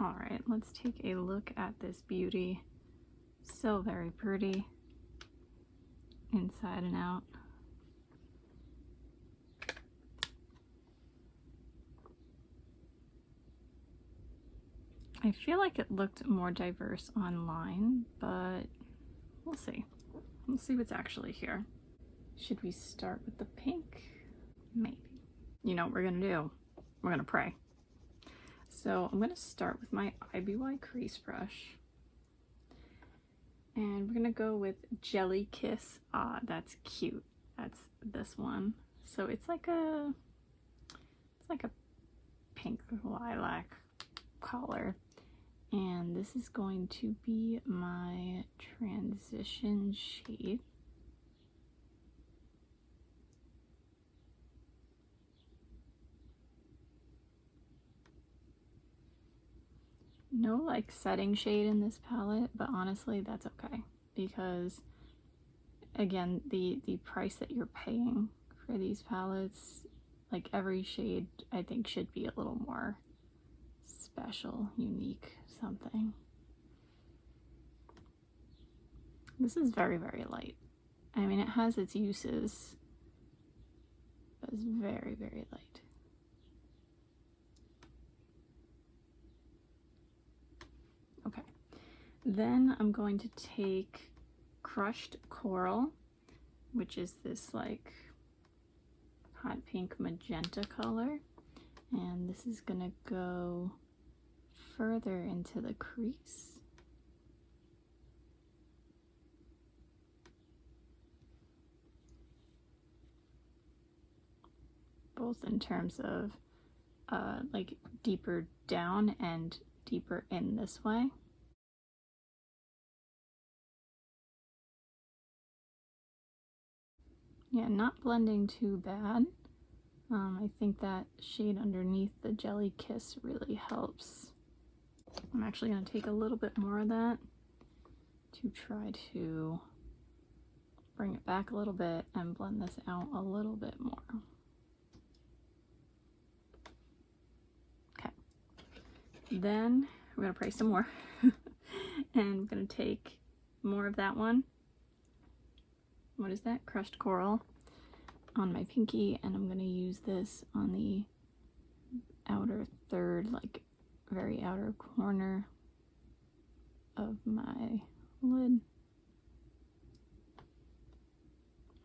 All right, let's take a look at this beauty. So very pretty inside and out. I feel like it looked more diverse online, but we'll see. We'll see what's actually here. Should we start with the pink? Maybe. You know what we're gonna do? We're gonna pray. So I'm gonna start with my IBY crease brush. And we're gonna go with Jelly Kiss. Ah, that's cute. That's this one. So it's like a pink lilac color. And this is going to be my transition shade. No like setting shade in this palette, but honestly that's okay, because again, the price that you're paying for these palettes, like every shade I think should be a little more special, unique, something. This is very, very light. I mean, it has its uses, but it's very, very light. Okay, then I'm going to take Crushed Coral, which is this like hot pink magenta color, and this is gonna go further into the crease. Both in terms of like deeper down and deeper in this way. Yeah, not blending too bad. I think that shade underneath the Jelly Kiss really helps. I'm actually going to take a little bit more of that to try to bring it back a little bit and blend this out a little bit more. Okay, then we're going to pray some more and I'm going to take more of that one. What is that? Crushed Coral on my pinky, and I'm going to use this on the outer third, like very outer corner of my lid.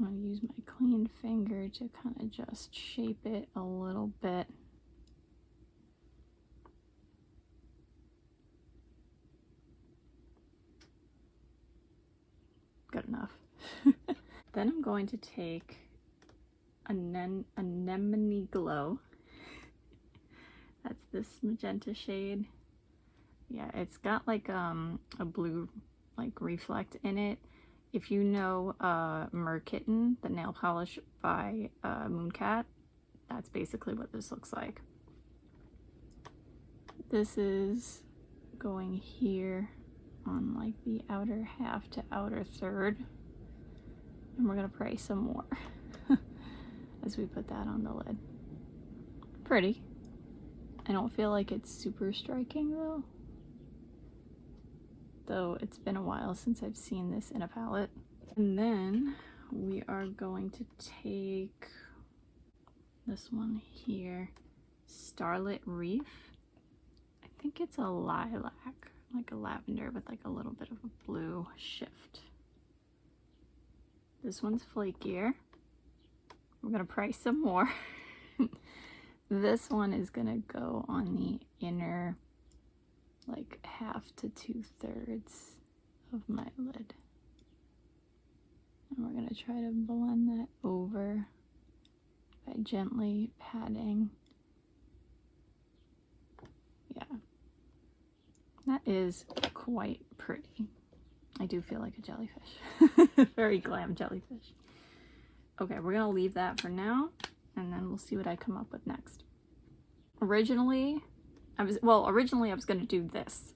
I'm going to use my clean finger to kind of just shape it a little bit. Good enough. Then I'm going to take Anemone Glow. That's this magenta shade. Yeah, it's got like a blue like reflect in it. If you know Merkitten, the nail polish by Mooncat, that's basically what this looks like. This is going here on like the outer half to outer third. And we're gonna pray some more as we put that on the lid. Pretty. I don't feel like it's super striking though it's been a while since I've seen this in a palette. And then we are going to take this one here, Starlit Reef. I think it's a lilac, like a lavender with like a little bit of a blue shift. This one's flakier. We're gonna pray some more. This one is gonna go on the inner like half to 2/3 of my lid. And we're gonna try to blend that over by gently patting. Yeah, that is quite pretty. I do feel like a jellyfish. Very glam jellyfish. Okay, we're gonna leave that for now, and then we'll see what I come up with next. Originally I was gonna do this,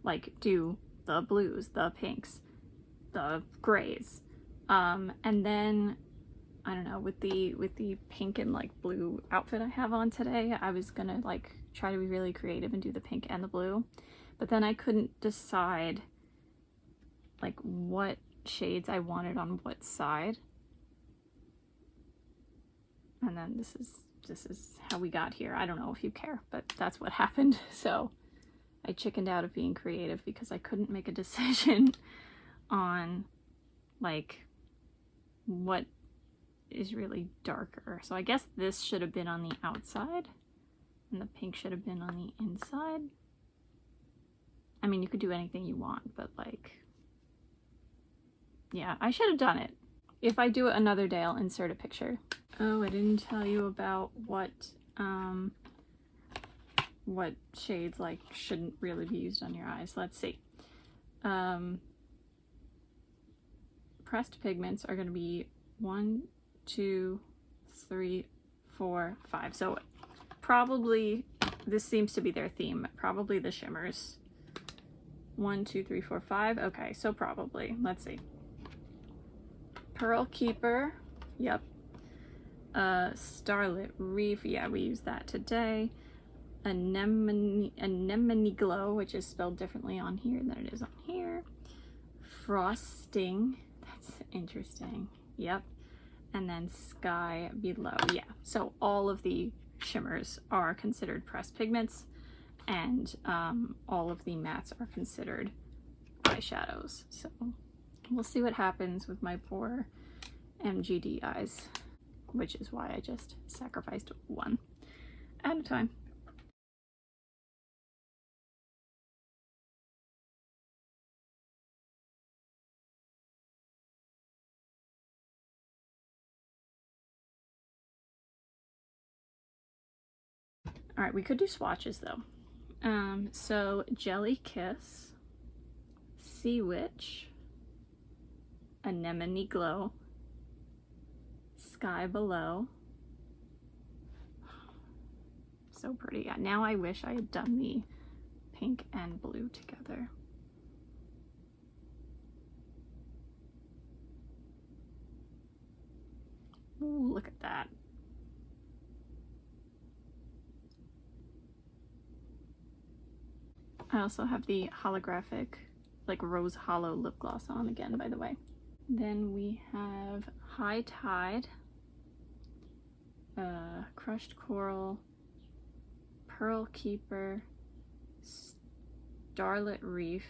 like do the blues, the pinks, the grays, and then I don't know, with the pink and like blue outfit I have on today, I was gonna like try to be really creative and do the pink and the blue. But then I couldn't decide like what shades I wanted on what side. And then this is how we got here. I don't know if you care, but that's what happened. So I chickened out of being creative because I couldn't make a decision on like what is really darker. So I guess this should have been on the outside and the pink should have been on the inside. I mean, you could do anything you want, but like, yeah, I should have done it. If I do it another day, I'll insert a picture. Oh, I didn't tell you about what shades like shouldn't really be used on your eyes. Let's see. Pressed pigments are going to be 1, 2, 3, 4, 5. So probably this seems to be their theme. Probably the shimmers. 1, 2, 3, 4, 5. Okay, so probably. Let's see. Pearl Keeper. Yep. Starlit Reef. Yeah, we use that today. Anemone Glow, which is spelled differently on here than it is on here. Frosting. That's interesting. Yep. And then Sky Below. Yeah. So all of the shimmers are considered pressed pigments, and all of the mattes are considered eyeshadows. So we'll see what happens with my poor MGD eyes, which is why I just sacrificed one at a time. All right, we could do swatches though. So Jelly Kiss, Sea Witch, Anemone Glow, Sky Below. So pretty. Yeah, now I wish I had done the pink and blue together. Ooh, look at that. I also have the holographic, like rose hollow lip gloss on again, by the way. Then we have High Tide, Crushed Coral, Pearl Keeper, Starlit Reef.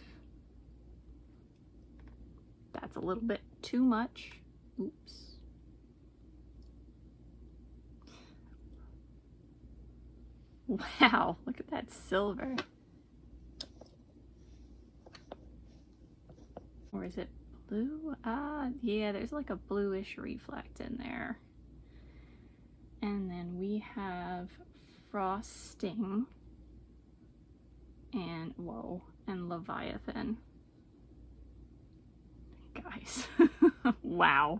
That's a little bit too much. Oops. Wow, look at that silver. Or is it blue? Yeah, there's like a bluish reflect in there. And then we have Frosting and, whoa, and Leviathan. Guys, wow.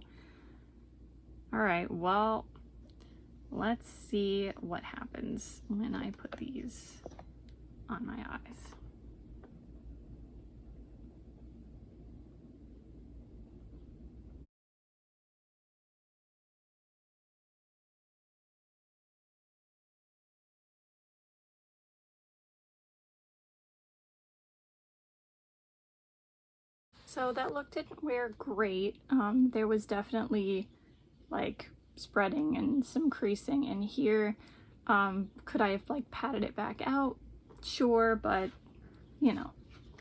All right, well, let's see what happens when I put these on my eyes. So that look didn't wear great. There was definitely like spreading and some creasing in here. Could I have like patted it back out? Sure, but you know,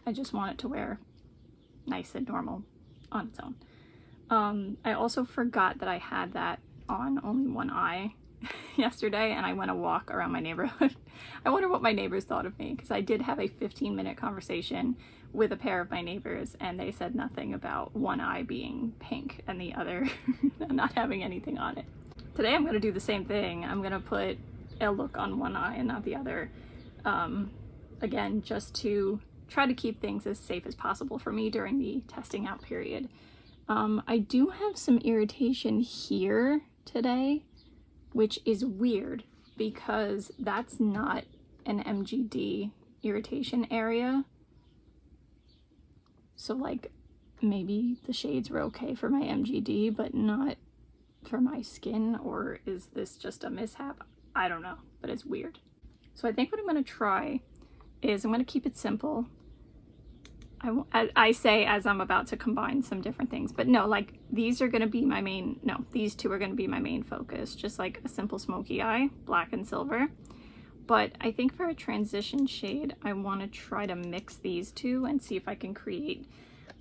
I just want it to wear nice and normal on its own. I also forgot that I had that on only one eye yesterday, and I went a walk around my neighborhood. I wonder what my neighbors thought of me, because I did have a 15-minute conversation with a pair of my neighbors, and they said nothing about one eye being pink and the other not having anything on it. Today I'm going to do the same thing. I'm going to put a look on one eye and not the other. Again, just to try to keep things as safe as possible for me during the testing out period. I do have some irritation here today, which is weird because that's not an MGD irritation area. So like maybe the shades were okay for my MGD, but not for my skin, or is this just a mishap? I don't know, but it's weird. So I think what I'm going to try is I'm going to keep it simple. I say as I'm about to combine some different things, but no, like these are going to be my main, no, these two are going to be my main focus, just like a simple smoky eye, black and silver. But I think for a transition shade, I want to try to mix these two and see if I can create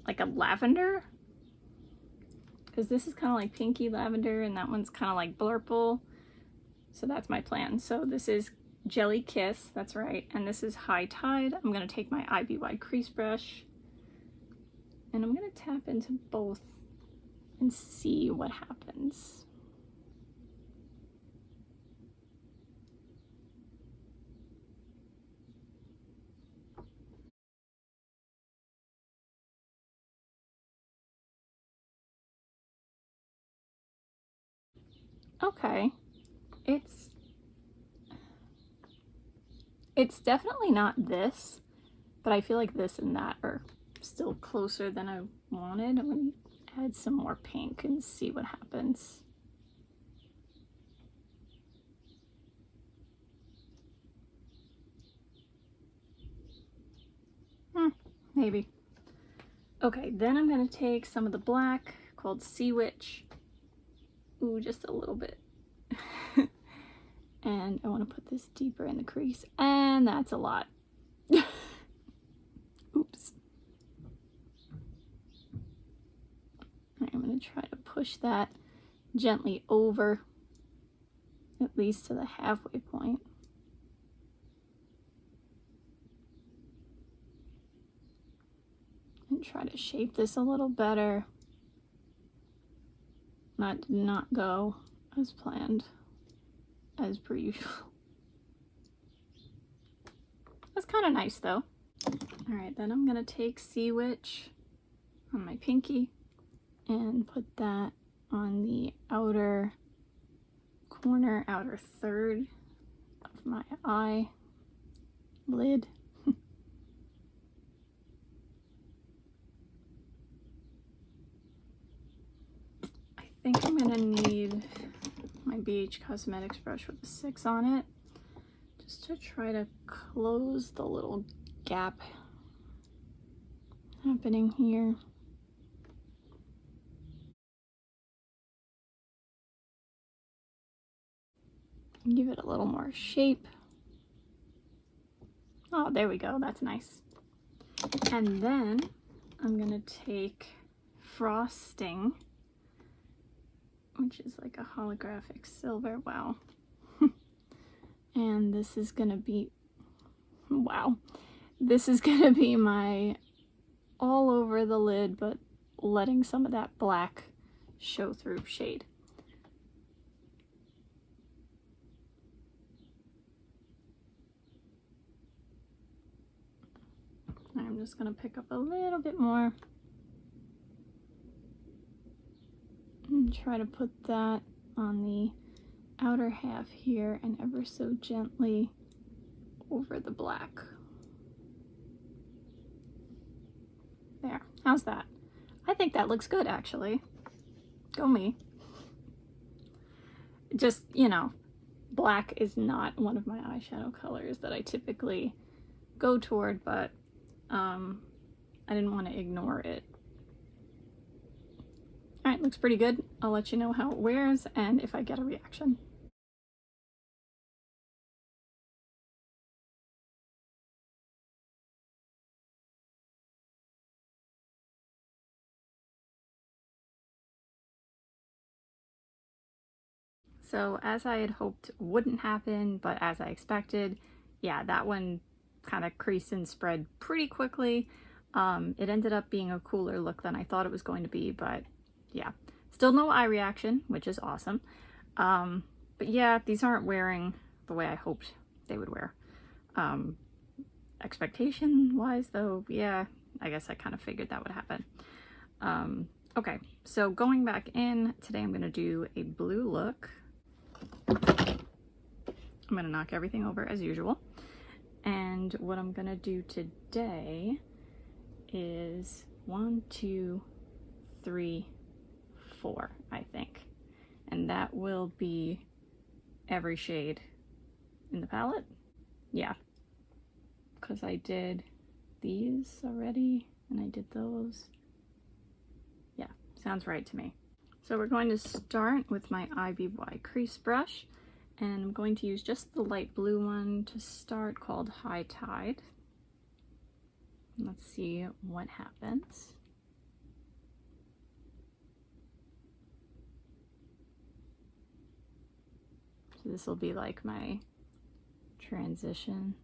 like a lavender, because this is kind of like pinky lavender and that one's kind of like blurple. So that's my plan. So this is Jelly Kiss, that's right, and this is High Tide. I'm going to take my IBY crease brush and I'm going to tap into both and see what happens. Okay, it's definitely not this, but I feel like this and that are still closer than I wanted. I'm going to add some more pink and see what happens. Maybe. Okay, then I'm going to take some of the black called Sea Witch. Ooh, just a little bit. And I want to put this deeper in the crease, and that's a lot. Oops. I'm going to try to push that gently over, at least to the halfway point. And try to shape this a little better. That did not go as planned, as per usual. That's kind of nice though. All right, then I'm gonna take Sea Witch on my pinky and put that on the outer corner, outer third of my eye lid. I think I'm gonna need my BH Cosmetics brush with a 6 on it, just to try to close the little gap happening here. Give it a little more shape. Oh, there we go, that's nice. And then I'm gonna take Frosting, which is like a holographic silver, wow. And this is gonna be, wow, this is gonna be my all over the lid, but letting some of that black show through shade. I'm just gonna pick up a little bit more and try to put that on the outer half here and ever so gently over the black. There, how's that? I think that looks good actually. Go me. Just, you know, black is not one of my eyeshadow colors that I typically go toward, but I didn't want to ignore it. Alright, looks pretty good. I'll let you know how it wears and if I get a reaction. So as I had hoped wouldn't happen, but as I expected, yeah, that one kind of creased and spread pretty quickly. It ended up being a cooler look than I thought it was going to be, but yeah, still no eye reaction, which is awesome. But yeah, these aren't wearing the way I hoped they would wear. Expectation wise though, yeah, I guess I kind of figured that would happen. Okay, so going back in, today I'm gonna do a blue look. I'm gonna knock everything over as usual. And what I'm gonna do today is 1, 2, 3, 4, I think. And that will be every shade in the palette. Yeah, because I did these already and I did those. Yeah, sounds right to me. So we're going to start with my IBY crease brush, and I'm going to use just the light blue one to start, called High Tide. Let's see what happens. So this will be like my transition.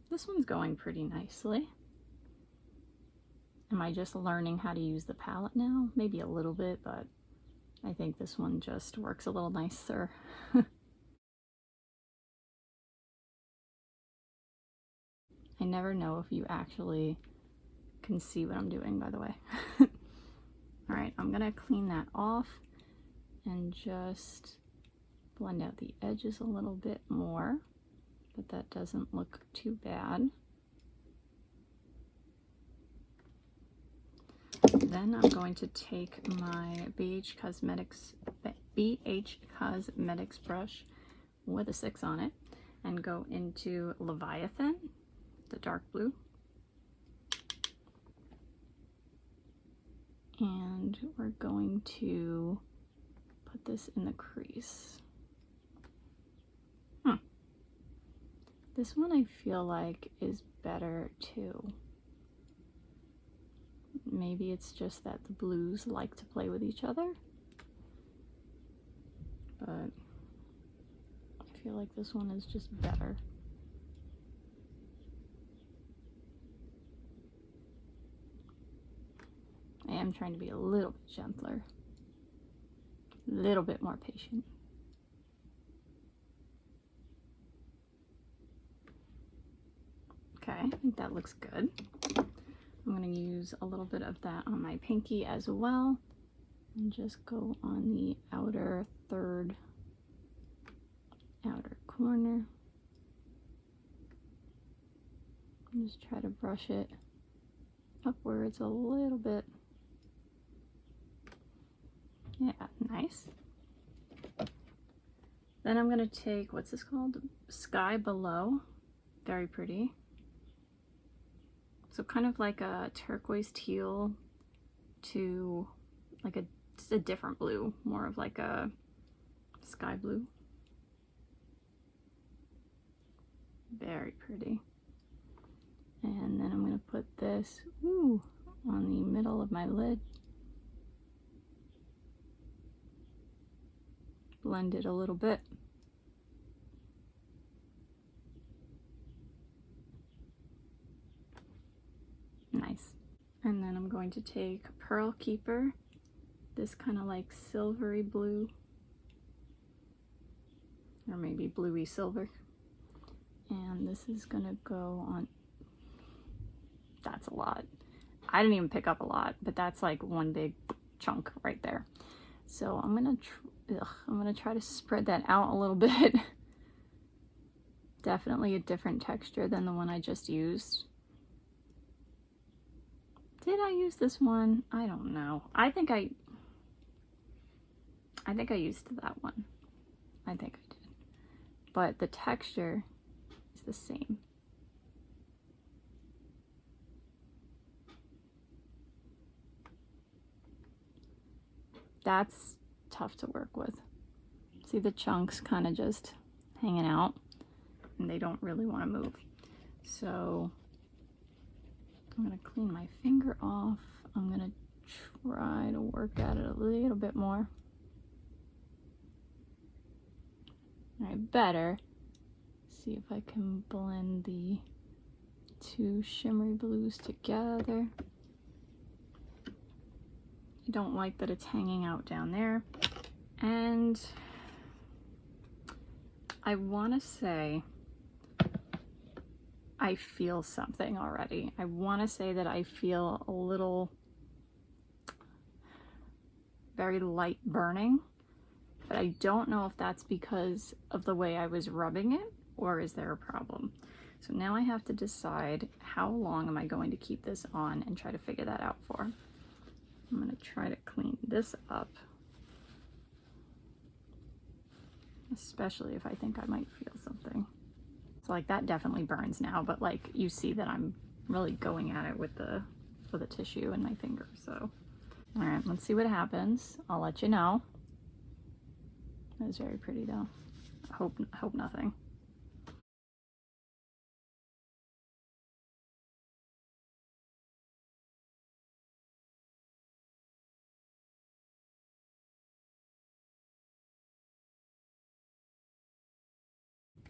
This one's going pretty nicely. Am I just learning how to use the palette now? Maybe a little bit, but I think this one just works a little nicer. I never know if you actually can see what I'm doing, by the way. All right, I'm gonna clean that off and just blend out the edges a little bit more, but that doesn't look too bad. Then I'm going to take my BH Cosmetics brush with a 6 on it and go into Leviathan, the dark blue. And we're going to put this in the crease. This one I feel like is better too. Maybe it's just that the blues like to play with each other, but I feel like this one is just better. I am trying to be a little bit gentler, a little bit more patient. Okay, I think that looks good. I'm going to use a little bit of that on my pinky as well, and just go on the outer third outer corner. And just try to brush it upwards a little bit. Yeah, nice. Then I'm going to take, what's this called? Sky Below. Very pretty. So kind of like a turquoise teal to like just a different blue, more of like a sky blue. Very pretty. And then I'm going to put this on the middle of my lid. Blend it a little bit. Nice. And then I'm going to take Pearl Keeper, this kind of like silvery blue, or maybe bluey silver. And this is gonna go on, that's a lot. I didn't even pick up a lot, but that's like one big chunk right there. So I'm gonna try to spread that out a little bit. Definitely a different texture than the one I just used. Did I use this one? I don't know. I think I used that one. I think I did. But the texture is the same. That's tough to work with. See the chunks kind of just hanging out and they don't really want to move. So I'm going to clean my finger off. I'm going to try to work at it a little bit more. I better see if I can blend the two shimmery blues together. I don't like that it's hanging out down there. And I want to say I feel something already. I want to say that I feel a little very light burning, but I don't know if that's because of the way I was rubbing it or is there a problem. So now I have to decide how long am I going to keep this on and try to figure that out for. I'm going to try to clean this up, especially if I think I might feel something. So like that definitely burns now, but like you see that I'm really going at it with the tissue in my finger. So all right, let's see what happens. I'll let you know. That was very pretty though. I hope nothing.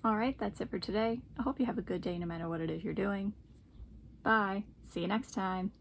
All right, that's it for today. I hope you have a good day no matter what it is you're doing. Bye. See you next time.